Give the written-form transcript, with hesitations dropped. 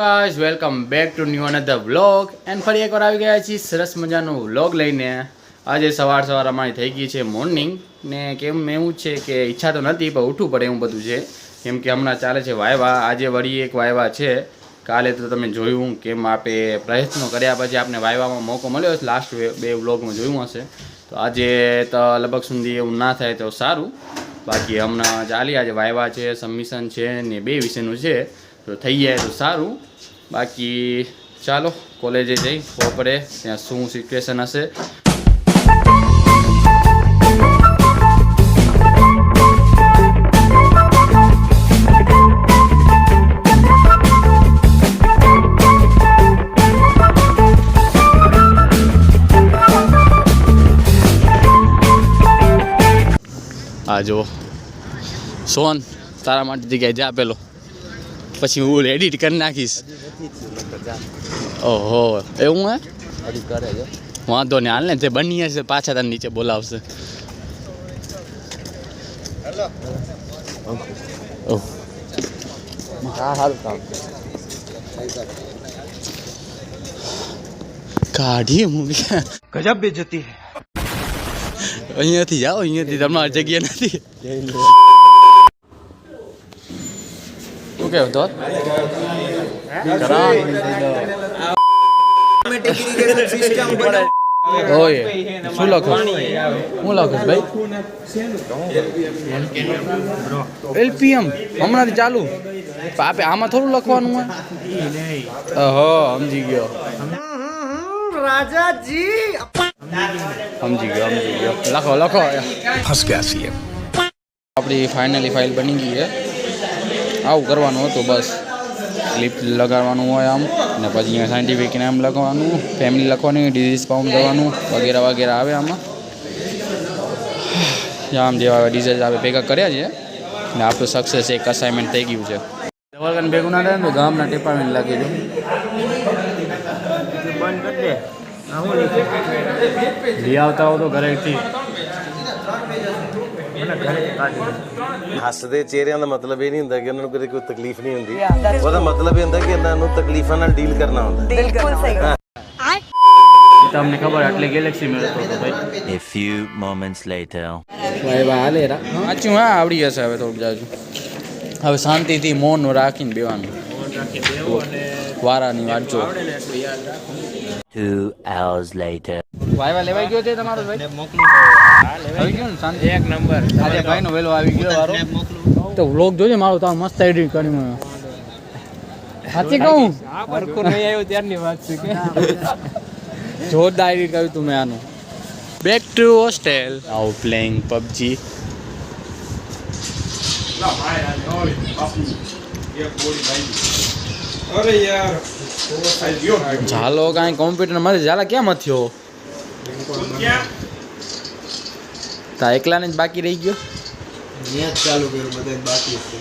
Guys welcome back to new another vlog and ફરી એકવાર આવી ગયા છીએ સરસ મજાનો વ્લોગ લઈને। આજે સવાર અમારી થઈ ગઈ છે મોર્નિંગ ને કેમ એવું છે કે ઈચ્છા તો નથી પણ ઉઠવું પડે એવું બધું છે કેમ કે હમણાં ચાલે છે વાયવા। આજે વળી એક વાયવા છે, કાલે તો તમે જોયું કેમ આપે પ્રયત્નો કર્યા પછી આપને વાયવામાં મોકો મળ્યો છે, લાસ્ટ બે વ્લોગમાં જોયું હશે। તો આજે તો લગભગ સુધી એવું ના થાય તો સારું, બાકી હમણાં ચાલી આજે વાયવા છે, સબમિશન છે ને 2 વિષયનું છે તો થઈ જાય તો સારું। બાકી ચાલો કોલેજે જઈ ખબર પડે ત્યાં શું સિચ્યુએશન હશે। આ જો સોન તારા માટે જગ્યાએ જા પેલો, પછી હું એડિટ કરી નાખીશ। ઓહો એવું હે, વાંધો નહીં હાલ ને, જે બની હશે પાછા તને નીચે બોલાવશે। ઓહ હા સારું કામ કાઢીએ મૂવી, ગજબ બેઇज्जती है। અહીંયાથી જાઓ, અહીંયાથી તમારી જગ્યા નથી। શું કેવું તો ઓય શું લખો, હું લખું ભાઈ એલપીએમ હમણાંથી ચાલુ આપે, આમાં થોડું લખવાનું હોય। ઓહો સમજી ગયો રાજાજી, સમજી ગયો લખો લખો। ફસ ગયા છીએ। આપણી ફાઇનલી ફાઇલ બની ગઈ છે, આવું કરવાનું હતું બસ, ક્લિપ લગાડવાનું હોય આમ ને પછી અહીંયા સાયન્ટિફિક નામ લખવાનું, ફેમિલી લખવાની, ડિઝીઝ કાઉન્ટ કરવાનું વગેરે વગેરે આવે આમાં। આમ જેવા ડિઝીઝ આવે ભેગા કર્યા છે ને આપણું સક્સેસ એક અસાઇનમેન્ટ થઈ ગયું છે। દવાખાને ભેગું ના થાય ને તો ગામના ડિપાર્ટમેન્ટ લાગી દઉં લઈ આવતા હો તો ઘરેથી। ਹੱਸਦੇ ਚਿਹਰਿਆਂ ਦਾ ਮਤਲਬ ਇਹ ਨਹੀਂ ਹੁੰਦਾ ਕਿ ਉਹਨਾਂ ਨੂੰ ਕੋਈ ਤਕਲੀਫ ਨਹੀਂ ਹੁੰਦੀ, ਉਹਦਾ ਮਤਲਬ ਇਹ ਹੁੰਦਾ ਕਿ ਇਹਨਾਂ ਨੂੰ ਤਕਲੀਫਾਂ ਨਾਲ ਡੀਲ ਕਰਨਾ ਹੁੰਦਾ। बिल्कुल सही। તમને ખબર આટલી ગેલેક્સી મેળવતો હતો ભાઈ। A few moments later. ભાઈ હાલે સાચું, હા આવડી જશે હવે થોડુંક જાજુ। હવે શાંતિથી મૌન રાખીને બેવાનું, વારાની વાંચો। 2 hours later. વાયવા લેવાઈ ગયો છે તમારો ભાઈ? આવી ગયો ને શાંતિ એક નંબર। આજે ભાઈનો વેલો આવી ગયો વારો તો વ્લોગ જોજે મારો, તો મસ્ત એડિટ કરી મને સાચી કહું, હરખું નહીં આવ્યું ત્યારની વાત છે કે જોરદાર એડિટ કર્યું તું મેં આનું। Back to hostel, now playing PUBG. અરે યાર ઝાલો કાંઈ કોમ્પ્યુટર મારે ઝાલા ક્યાં મથ્યો, તા એકલાને જ બાકી રહી ગયો। મેચ ચાલુ કર્યું, બધા બાકી છે।